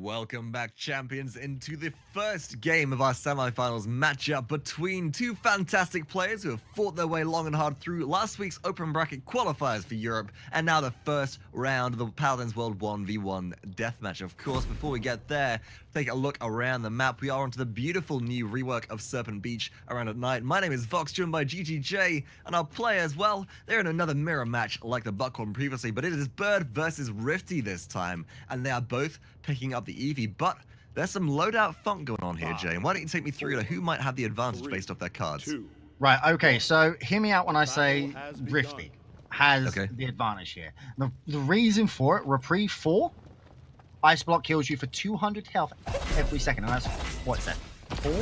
Welcome back, champions, into the first game of our semi-finals matchup between two fantastic players who have fought their way long and hard through last week's open bracket qualifiers for Europe, and now the first round of the Paladins World 1v1 deathmatch. Of course, before we get there, take a look around the map. We are onto the beautiful new rework of Serpent Beach around at night. My name is Vox, joined by GGJ, and our players, well, they're in another mirror match like the Buckhorn previously, but it is Bird versus R1fty this time, and they are both picking up the Eevee, but there's some loadout funk going on here, Jay. And why don't you take me through to who might have the advantage based off their cards? Right, okay, so hear me out when I say R1fty has the advantage here. The reason for it, Reprieve 4, Ice Block kills you for 200 health every second, and that's, what's that, 4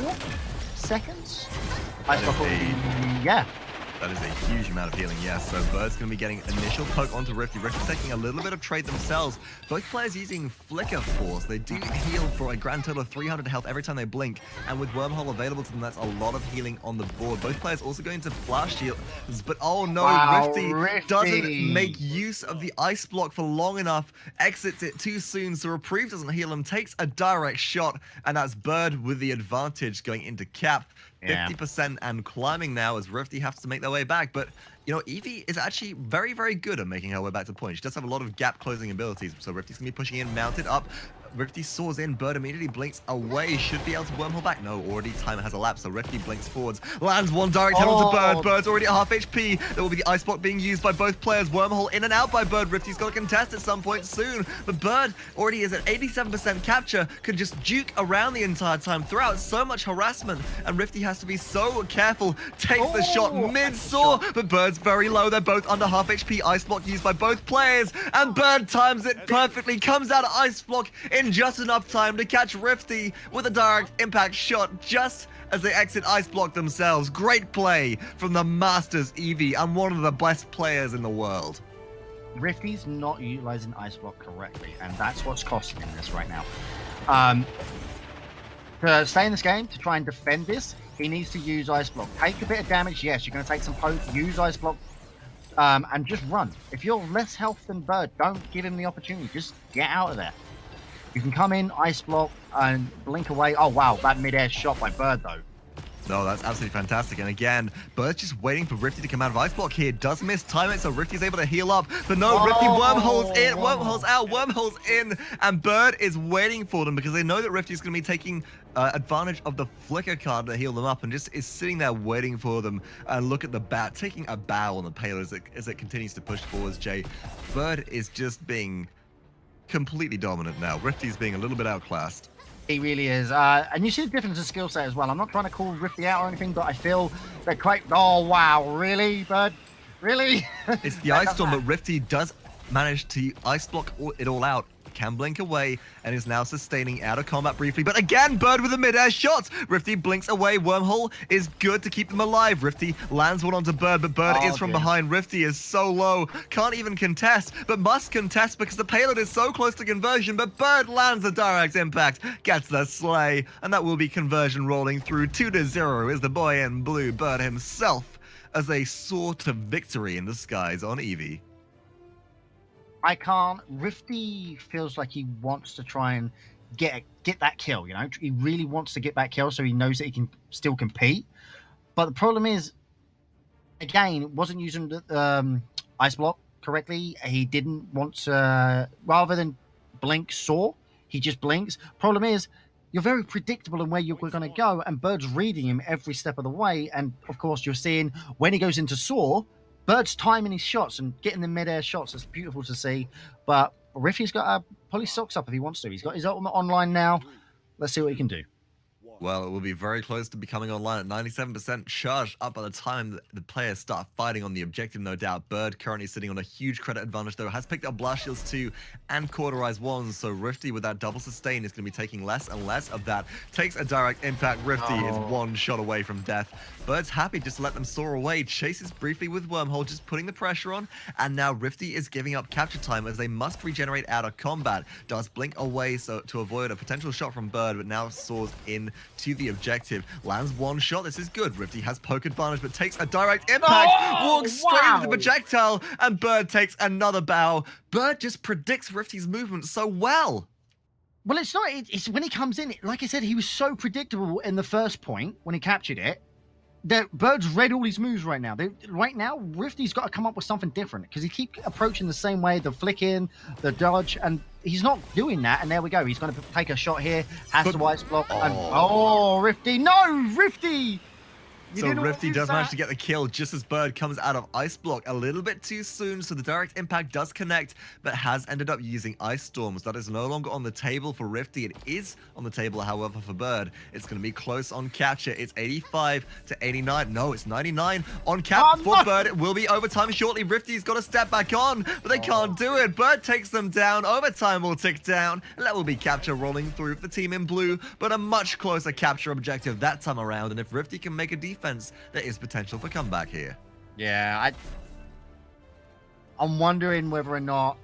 seconds? Ice Block, yeah. That is a huge amount of healing, yes. So Bird's going to be getting initial poke onto R1fty. R1fty's taking a little bit of trade themselves. Both players using Flicker Force. They do heal for a grand total of 300 health every time they blink. And with Wormhole available to them, that's a lot of healing on the board. Both players also going to flash shields. But oh no, wow, R1fty doesn't make use of the Ice Block for long enough. Exits it too soon, so Reprieve doesn't heal him. Takes a direct shot, and that's Bird with the advantage going into cap. 50% and climbing now as R1fty has to make their way back. But, you know, Eevee is actually very, very good at making her way back to point. She does have a lot of gap closing abilities. So R1fty's going to be pushing in, mounted up. R1fty soars in, Bird immediately blinks away. Should be able to wormhole back. No, already time has elapsed, so R1fty blinks forwards. Lands one direct hit onto Bird. Bird's already at half HP. There will be the Ice Block being used by both players. Wormhole in and out by Bird. R1fty's got to contest at some point soon. But Bird already is at 87% capture. Can just juke around the entire time. Throw out so much harassment. And R1fty has to be so careful. Takes the shot mid-soar. But Bird's very low. They're both under half HP. Ice Block used by both players. And Bird times it perfectly. Comes out of Ice Block in just enough time to catch R1fty with a direct impact shot just as they exit Ice Block themselves. Great play from the Masters Eevee and one of the best players in the world. R1fty's not utilizing Ice Block correctly, and that's what's costing him this right now. To stay in this game, to try and defend this, he needs to use Ice Block. Take a bit of damage, yes, you're going to take some poke, use Ice Block, and just run. If you're less health than Bird, don't give him the opportunity. Just get out of there. You can come in, Ice Block, and blink away. Oh, wow, that mid-air shot by Bird, though. No, that's absolutely fantastic. And again, Bird's just waiting for R1fty to come out of Ice Block here. Does miss time it, so R1fty's able to heal up. But no, R1fty wormholes in, wormholes out, wormholes in. And Bird is waiting for them because they know that R1fty's going to be taking advantage of the Flicker card to heal them up and just is sitting there waiting for them. And look at the bat, taking a bow on the payload as it continues to push forwards, Jay. Bird is just being completely dominant now. R1fty's being a little bit outclassed. He really is. And you see the difference in skill set as well. I'm not trying to call R1fty out or anything, but I feel they're quite... Oh, wow. Really, Bird? Really? It's the Ice Storm, but R1fty does manage to Ice Block it all out. Can blink away and is now sustaining out of combat briefly. But again, Bird with a mid-air shot. R1fty blinks away. Wormhole is good to keep them alive. R1fty lands one onto Bird, but Bird is from behind. R1fty is so low. Can't even contest, but must contest because the payload is so close to conversion. But Bird lands a direct impact, gets the slay, and that will be conversion rolling through. 2-0 is the boy in blue, Bird himself, as they soar to victory in the skies on Eevee. I can't. R1fty feels like he wants to try and get that kill, you know? He really wants to get that kill so he knows that he can still compete. But the problem is, again, wasn't using the Ice Block correctly. He didn't want to, rather than blink soar, he just blinks. Problem is, you're very predictable in where you're going to go, and Bird's reading him every step of the way. And, of course, you're seeing when he goes into soar, Bird's timing his shots and getting the mid-air shots. It's beautiful to see. But R1fty's got to pull his socks up if he wants to. He's got his ultimate online now. Let's see what he can do. Well, it will be very close to becoming online at 97% charged up by the time the players start fighting on the objective, no doubt. Bird currently sitting on a huge credit advantage, though. Has picked up Blast Shields 2 and Cauterize 1, so R1fty with that double sustain is going to be taking less and less of that. Takes a direct impact. R1fty is one shot away from death. Bird's happy just to let them soar away. Chases briefly with Wormhole, just putting the pressure on. And now R1fty is giving up capture time as they must regenerate out of combat. Does blink away so to avoid a potential shot from Bird, but now soars in to the objective. Lands one shot. This is good. R1fty has poke advantage, but takes a direct impact. Walks straight into the projectile, and Bird takes another bow. Bird just predicts R1fty's movement so well. Well, it's not. It's when he comes in. Like I said, he was so predictable in the first point when he captured it. That Bird's read all his moves right now. Right now, Rifty's got to come up with something different because he keep approaching the same way, the flick in, the dodge, and he's not doing that. And there we go. He's going to take a shot here, has the ice block, and Rifty, no, Rifty! So Rifty does manage to get the kill just as Bird comes out of Ice Block a little bit too soon, so the direct impact does connect, but has ended up using Ice Storms. That is no longer on the table for Rifty. It is on the table, however, for Bird. It's going to be close on capture. It's 85 to 89. No, it's 99 on cap for Bird. It will be overtime shortly. Rifty's got to step back on, but they can't do it. Bird takes them down. Overtime will tick down, and that will be capture rolling through for the team in blue, but a much closer capture objective that time around, and if Rifty can make a defense, there is potential for comeback here. Yeah, I'm wondering whether or not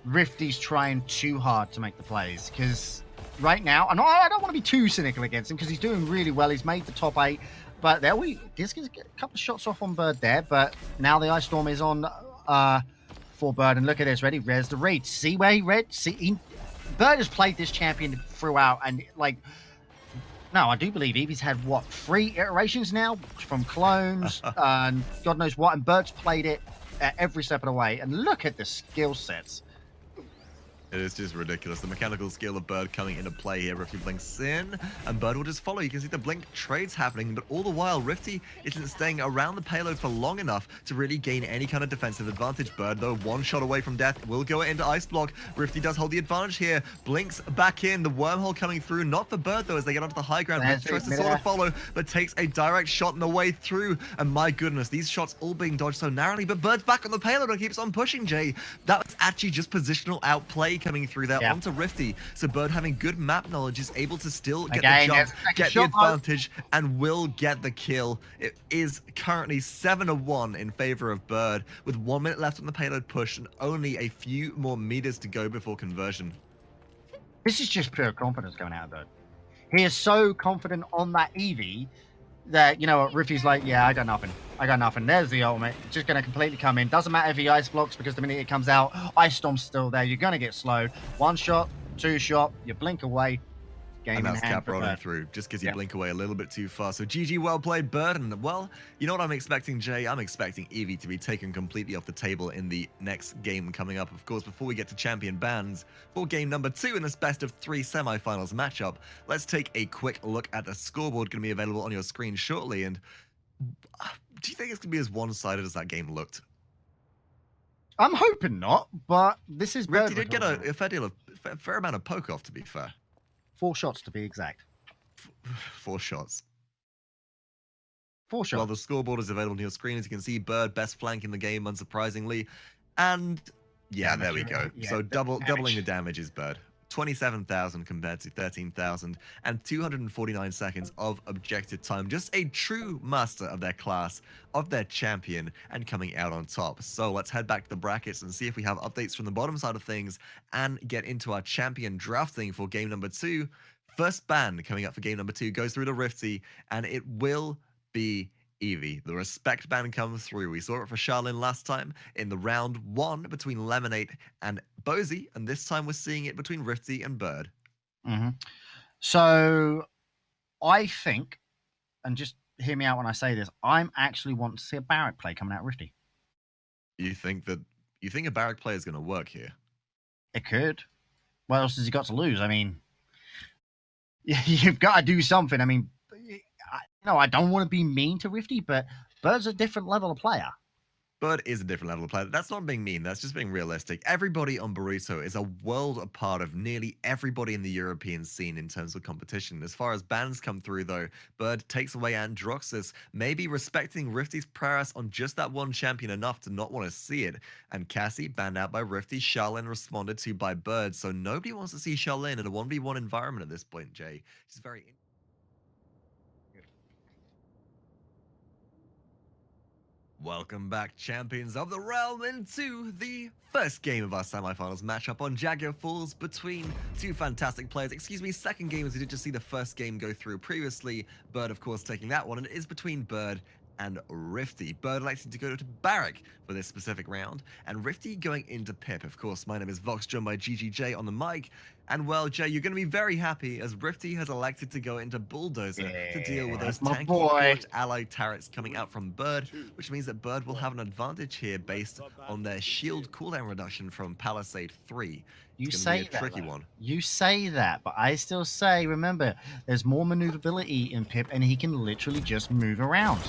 Rifty's trying too hard to make the plays, because right now, and I don't want to be too cynical against him because he's doing really well. He's made the top 8, but there this gets a couple of shots off on Bird there, but now the Ice Storm is on for Bird, and look at this, ready? There's the raid. See where he read? Bird has played this champion throughout, and like, no, I do believe Eevee's had, what, 3 iterations now from clones and God knows what, and Bird's played it at every step of the way. And look at the skill sets. It is just ridiculous. The mechanical skill of Bird coming into play here. Rifty blinks in, and Bird will just follow. You can see the blink trades happening, but all the while, Rifty isn't staying around the payload for long enough to really gain any kind of defensive advantage. Bird, though, 1 shot away from death, will go into Ice Block. Rifty does hold the advantage here. Blinks back in. The wormhole coming through. Not for Bird, though, as they get onto the high ground. Bird tries to sort of follow, but takes a direct shot on the way through. And my goodness, these shots all being dodged so narrowly, but Bird's back on the payload and keeps on pushing, Jay. That was actually just positional outplay coming through there onto Rifty. So Bird, having good map knowledge, is able to still get the jump, get the advantage, and will get the kill. It is currently 7-1 in favor of Bird, with 1 minute left on the payload push and only a few more meters to go before conversion. This is just pure confidence coming out of Bird. He is so confident on that Eevee that, you know what, Rifty's like, yeah, I got nothing. I got nothing. There's the ultimate. It's just going to completely come in. Doesn't matter if he ice blocks, because the minute it comes out, Ice Storm's still there. You're going to get slowed. 1 shot, 2 shot, you blink away. Game and in that's hand cap for rolling Bird. through, just because you blink away a little bit too far. So GG, well played, Bird. And well, you know what I'm expecting, Jay? I'm expecting Eevee to be taken completely off the table in the next game coming up. Of course, before we get to champion bans, for game number 2 in this best of 3 semifinals matchup, let's take a quick look at the scoreboard going to be available on your screen shortly. And do you think it's going to be as one-sided as that game looked? I'm hoping not, but this is Bird. Rifty did get a fair amount of poke off, to be fair. 4 shots to be exact. 4 shots. 4 shots. Well, the scoreboard is available on your screen. As you can see, Bird best flank in the game, unsurprisingly. And yeah, there we go. Yeah, so doubling the damage is Bird. 27,000 compared to 13,000 and 249 seconds of objective time. Just a true master of their class, of their champion, and coming out on top. So let's head back to the brackets and see if we have updates from the bottom side of things and get into our champion drafting for game number 2. First ban coming up for game number 2 goes through to Rifty, and it will be Eevee. The respect ban comes through. We saw it for Charlene last time in the round 1 between Lemonade and Bozy, and this time we're seeing it between Rifty and Bird. So I think, and just hear me out when I say this, I'm actually wanting to see a Barrack play coming out of Rifty. You think a Barrack play is going to work here? It could. What else has he got to lose? I mean, you've got to do something. I mean, I don't want to be mean to Rifty, but Bird's a different level of player. Bird is a different level of player. That's not being mean. That's just being realistic. Everybody on Burrito is a world apart of nearly everybody in the European scene in terms of competition. As far as bans come through, though, Bird takes away Androxus, maybe respecting Rifty's prowess on just that one champion enough to not want to see it. And Cassie, banned out by Rifty, Charlene responded to by Bird, so nobody wants to see Charlene in a 1v1 environment at this point, Jay. It's very interesting. Welcome back, champions of the realm, into the first game of our semifinals matchup on Jaguar Falls between 2 fantastic players. Excuse me, second game, as we did just see the first game go through previously. Bird, of course, taking that one, and it is between Bird and Rifty. Bird electing to go to Barrack for this specific round, and Rifty going into Pip. Of course, my name is Vox, joined by GGJ on the mic. And well, Jay, you're going to be very happy as Rifty has elected to go into Bulldozer to deal with those my tanky boy. forged allied turrets coming out from Bird, which means that Bird will have an advantage here based on their shield cooldown reduction from Palisade 3. You It's say going to be a tricky that, one. You say that, but I still say, remember, there's more maneuverability in Pip, and he can literally just move around.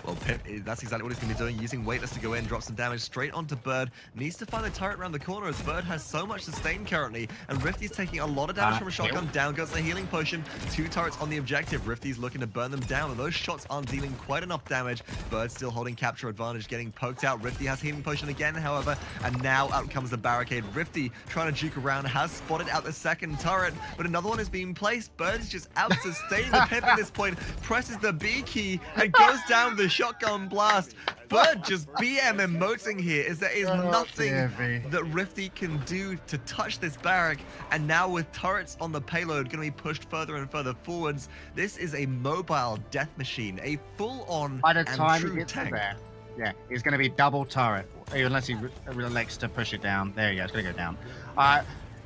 Well, Pip, that's exactly what he's going to be doing, using Weightless to go in, drop some damage straight onto Bird. Needs to find the turret around the corner as Bird has so much sustain currently, and Rifty's taking a lot of damage from a shotgun. Down goes the healing potion. 2 turrets on the objective. Rifty's looking to burn them down, and those shots aren't dealing quite enough damage. Bird still holding capture advantage, getting poked out. Rifty has healing potion again, however, and now out comes the barricade. Rifty trying to juke around, has spotted out the second turret, but another one is being placed. Bird is just out sustaining the Pip at this point, presses the B key, and goes down the shotgun blast. Bird just BM emoting here, is there is nothing that Rifty can do to touch this barrack, and now with turrets on the payload going to be pushed further and further forwards, this is a mobile death machine, a full-on By the and time true he gets tank. there, yeah, it's going to be double turret, unless he elects to push it down. There you go, it's going to go down.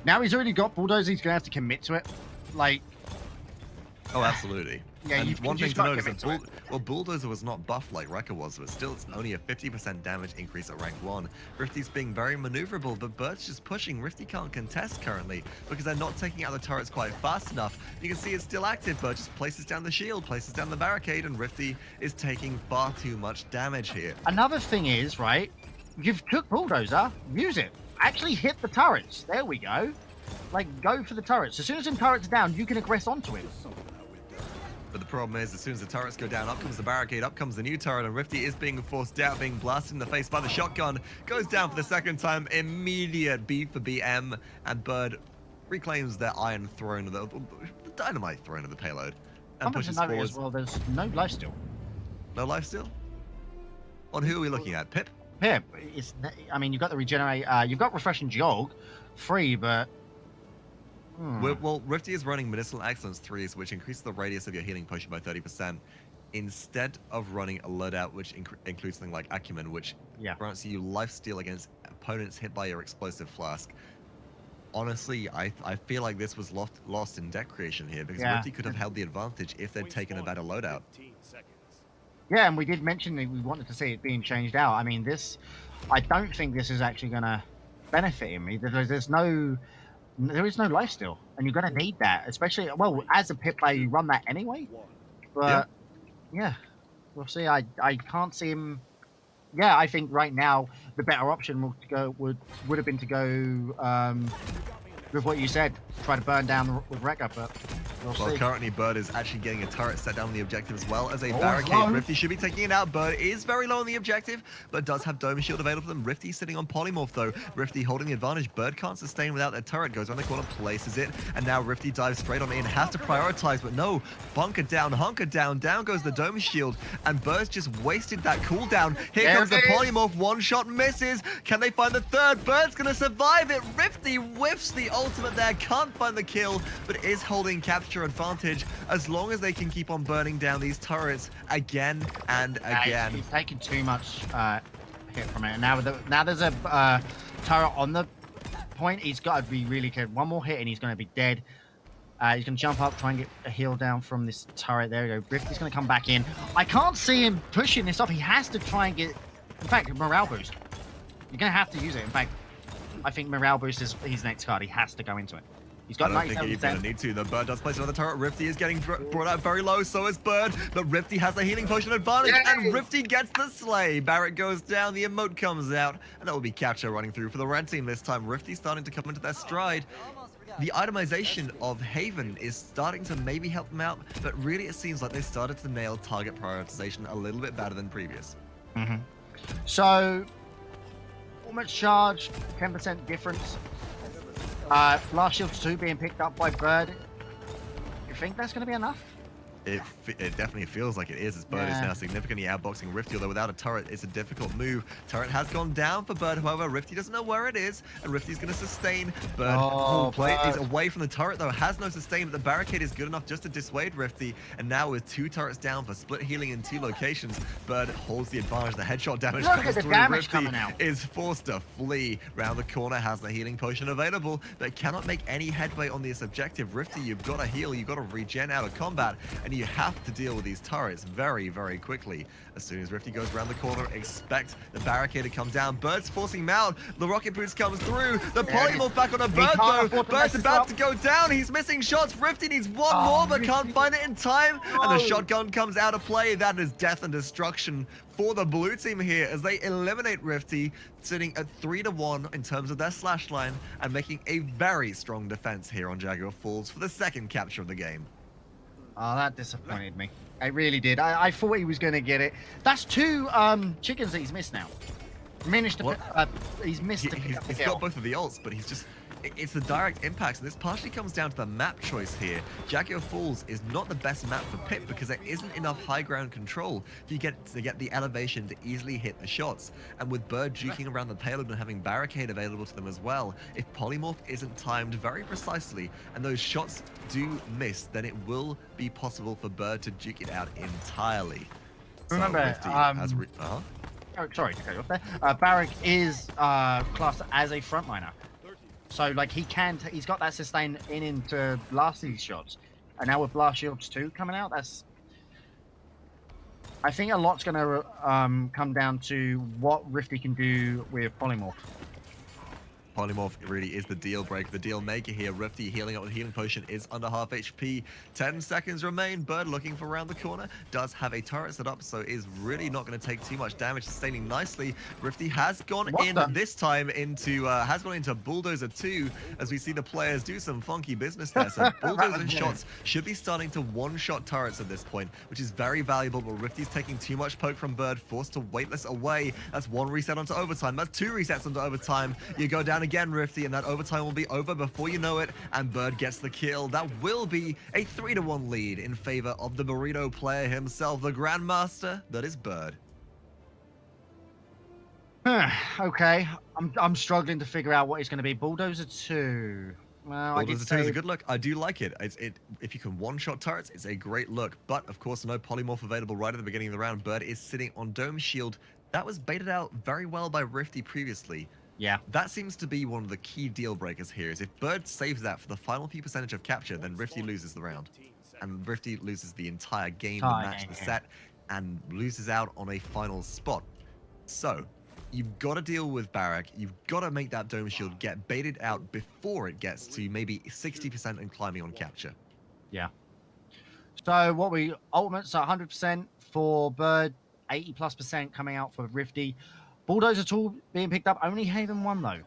Now he's already got Bulldozer, he's going to have to commit to it. Like, Oh, absolutely. Yeah, and you've one thing just to got notice to is commit that Bulldozer was not buffed like Wrecker was, but still it's only a 50% damage increase at rank 1. Rifty's being very maneuverable, but Bird's just pushing. Rifty can't contest currently because they're not taking out the turrets quite fast enough. You can see it's still active. Bird just places down the shield, places down the barricade, and Rifty is taking far too much damage here. Another thing is, right, you've took Bulldozer, use it. Actually hit the turrets. There we go. Like, go for the turrets. As soon as the turret's down, you can aggress onto it. But the problem is, as soon as the turrets go down, up comes the barricade, up comes the new turret, and Rifty is being forced out, being blasted in the face by the shotgun. Goes down for the second time, immediate B for BM, and Bird reclaims their iron throne, the dynamite throne of the payload, and pushes forward. As well, there's no life steal. No life steal? On who are we looking at? Pip? Pip, I mean, you've got the regenerate, you've got refresh and jog, free, but... Well, Rifty is running Medicinal Excellence 3s, which increases the radius of your healing potion by 30%, instead of running a loadout, which includes something like Acumen, which grants you lifesteal against opponents hit by your explosive flask. Honestly, I feel like this was lost in deck creation here, because Rifty could have held the advantage if they'd taken a better loadout. Yeah, and we did mention that we wanted to see it being changed out. I mean, I don't think this is actually going to benefit him. There is no lifesteal, and you're going to need that, especially, well, as a Pip player, you run that anyway. But, yeah, we'll see. I can't see him. Yeah, I think right now the better option would have been to go with what you said, try to burn down with Wrecker, but we'll see. Currently Bird is actually getting a turret set down on the objective as well as a barricade. Rifty should be taking it out. Bird is very low on the objective, but does have Dome Shield available for them. Rifty sitting on Polymorph though. Rifty holding the advantage. Bird can't sustain without their turret. Goes around the corner, places it, and now Rifty dives straight on in. Has to prioritize, but no. Bunker down, hunker down. Down goes the Dome Shield, and Bird's just wasted that cooldown. Here comes the Polymorph. One shot misses. Can they find the third? Bird's gonna survive it. Rifty whiffs the ultimate there. Can't find the kill, but is holding capture advantage as long as they can keep on burning down these turrets again and again. He's taking too much hit from it. Now there's a turret on the point. He's got to be really careful. One more hit and he's going to be dead. He's going to jump up, try and get a heal down from this turret. There we go. Rifty's going to come back in. I can't see him pushing this off. He has to try and get, in fact, morale boost. You're going to have to use it. In fact, I think morale boost is his next card. He has to go into it. He's got 97%. I don't think he's going to need to. The Bird does place another turret. Rifty is getting brought out very low. So is Bird. But Rifty has the healing potion advantage. And Rifty gets the slay. Barrett goes down. The emote comes out. And that will be capture running through for the red team this time. Rifty starting to come into their stride. The itemization of Haven is starting to maybe help them out. But really it seems like they started to nail target prioritization a little bit better than previous. So, performance charge, 10% difference. Blast Shield 2 being picked up by Bird. You think that's going to be enough? It definitely feels like it is, as Bird is now significantly outboxing Rifty, although without a turret, it's a difficult move. Turret has gone down for Bird, however, Rifty doesn't know where it is, and Rifty's going to sustain. Bird is away from the turret, though, has no sustain, but the barricade is good enough just to dissuade Rifty, and now with 2 turrets down for split healing in 2 locations, Bird holds the advantage. The headshot damage comes through. Rifty is forced to flee round the corner, has the healing potion available, but cannot make any headway on this objective. Rifty, you've got to heal, you've got to regen out of combat, and you have to deal with these turrets very, very quickly. As soon as Rifty goes around the corner, expect the barricade to come down. Bird's forcing him out. The rocket boost comes through. The polymorph back on a Bird, though. Bird's about to go down. He's missing shots. Rifty needs one more, but can't find it in time. And the shotgun comes out of play. That is death and destruction for the blue team here as they eliminate Rifty, sitting at 3-1 in terms of their slash line and making a very strong defense here on Jaguar Falls for the second capture of the game. Oh, that disappointed me. It really did. I thought he was going to get it. That's 2 chickens that he's missed now. He's missed He's got both of the ults, but he's just... It's the direct impacts, and this partially comes down to the map choice here. Jaguar Falls is not the best map for Pip because there isn't enough high ground control for you to get the elevation to easily hit the shots. And with Bird juking around the payload and having barricade available to them as well, if polymorph isn't timed very precisely and those shots do miss, then it will be possible for Bird to juke it out entirely. Remember, sorry to cut you off there. Barrack is classed as a frontliner. So, like, he's got that sustain into blast these shots. And now with blast shields 2 coming out, I think a lot's going to come down to what Rifty can do with polymorph. Polymorph really is the deal breaker, the deal maker here. Rifty healing up with healing potion is under half HP. 10 seconds remain. Bird looking for around the corner. Does have a turret set up, so is really not going to take too much damage, sustaining nicely. Rifty has gone this time into Bulldozer 2 as we see the players do some funky business there. So Bulldozer shots should be starting to one-shot turrets at this point, which is very valuable, but Rifty's taking too much poke from Bird, forced to weightless away. That's 1 reset onto overtime. That's 2 resets onto overtime. You go down again, Rifty, and that overtime will be over before you know it, and Bird gets the kill. That will be a 3-1 lead in favor of the burrito player himself, the Grandmaster that is Bird. Okay, I'm struggling to figure out what it's going to be. Bulldozer 2. Well, Bulldozer 2 is a good look. I do like it. If you can one-shot turrets, it's a great look. But, of course, no polymorph available right at the beginning of the round. Bird is sitting on Dome Shield. That was baited out very well by Rifty previously. Yeah. That seems to be one of the key deal breakers here, is if Bird saves that for the final few percentage of capture, then Rifty loses the round. And Rifty loses the entire game, the match, the set, and loses out on a final spot. So, you've got to deal with Barrack. You've got to make that Dome Shield get baited out before it gets to maybe 60% and climbing on capture. Yeah. So, ultimates are 100% for Bird, 80+% coming out for Rifty. Bulldozer 2 being picked up, only Haven 1 though.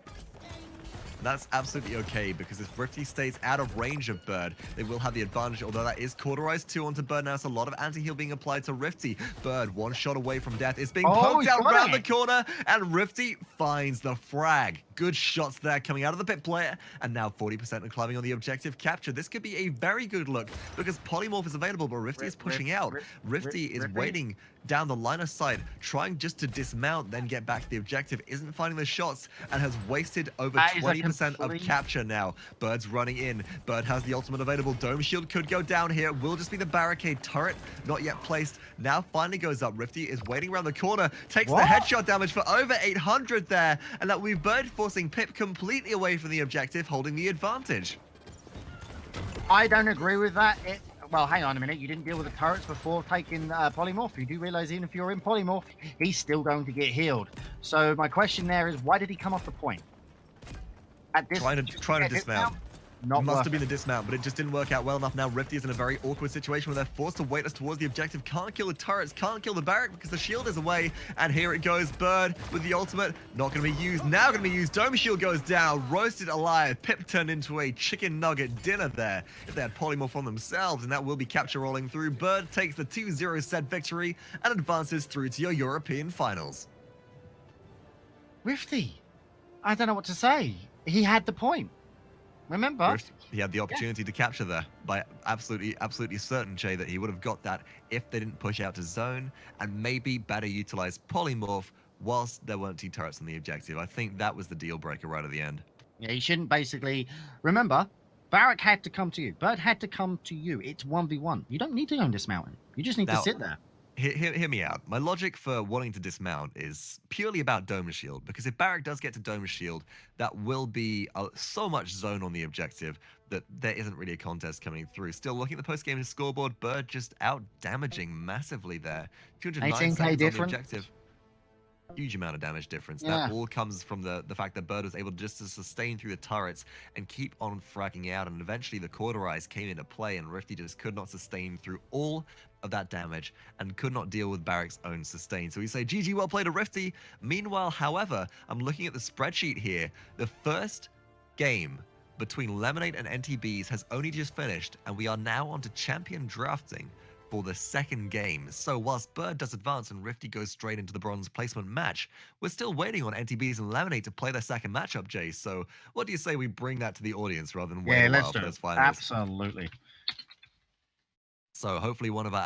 That's absolutely okay, because if Rifty stays out of range of Bird, they will have the advantage, although that is cauterized 2 onto Bird now. It's a lot of anti-heal being applied to Rifty. Bird, 1 shot away from death, is being poked out around the corner, and Rifty finds the frag. Good shots there coming out of the pit player, and now 40% and climbing on the objective capture. This could be a very good look, because polymorph is available, but Rifty is pushing out. Rifty is waiting down the line of sight, trying just to dismount, then get back to the objective, isn't finding the shots, and has wasted over 20% of capture now. Bird's running in. Bird has the ultimate available. Dome Shield could go down here. It will just be the barricade turret, not yet placed. Now finally goes up. Rifty is waiting around the corner, takes the headshot damage for over 800 there, and that will be Bird forcing Pip completely away from the objective, holding the advantage. I don't agree with that. Well, hang on a minute. You didn't deal with the turrets before taking polymorph. You do realize even if you're in polymorph, he's still going to get healed. So my question there is, why did he come off the point? At this, trying to dismount. Must have been the dismount, but it just didn't work out well enough. Now Rifty is in a very awkward situation where they're forced to weightless towards the objective. Can't kill the turrets, can't kill the barrack because the shield is away. And here it goes. Bird with the ultimate. Not going to be used. Now going to be used. Dome Shield goes down. Roasted alive. Pip turned into a chicken nugget dinner there. If they had polymorph on themselves, and that will be capture rolling through. Bird takes the 2-0 set victory and advances through to your European finals. Rifty, I don't know what to say. He had the point. Remember? He had the opportunity to capture there by absolutely certain, Jay, that he would have got that if they didn't push out to zone and maybe better utilize polymorph whilst there weren't T turrets on the objective. I think that was the deal breaker right at the end. Yeah, he shouldn't basically. Remember, Barrack had to come to you. Bird had to come to you. It's 1v1. You don't need to go and dismount him. You just need to sit there. Hear me out. My logic for wanting to dismount is purely about Dome Shield, because if Barrack does get to Dome Shield, that will be so much zone on the objective that there isn't really a contest coming through. Still, looking at the post-game scoreboard, Bird just out-damaging massively there. 209 seconds on the objective. Huge amount of damage difference. Yeah. That all comes from the fact that Bird was able just to sustain through the turrets and keep on fragging out, and eventually the Cauterize came into play, and R1fty just could not sustain through all of that damage and could not deal with Barrack's own sustain. So we say GG, well played to R1fty. Meanwhile, however, I'm looking at the spreadsheet here. The first game between Lemonade and NTBs has only just finished, and we are now on to champion drafting for the second game. So whilst Bird does advance and R1fty goes straight into the bronze placement match, we're still waiting on NTBs and Lemonade to play their second matchup, Jay. So what do you say we bring that to the audience rather than wait a while for those finals? Absolutely. So hopefully one of our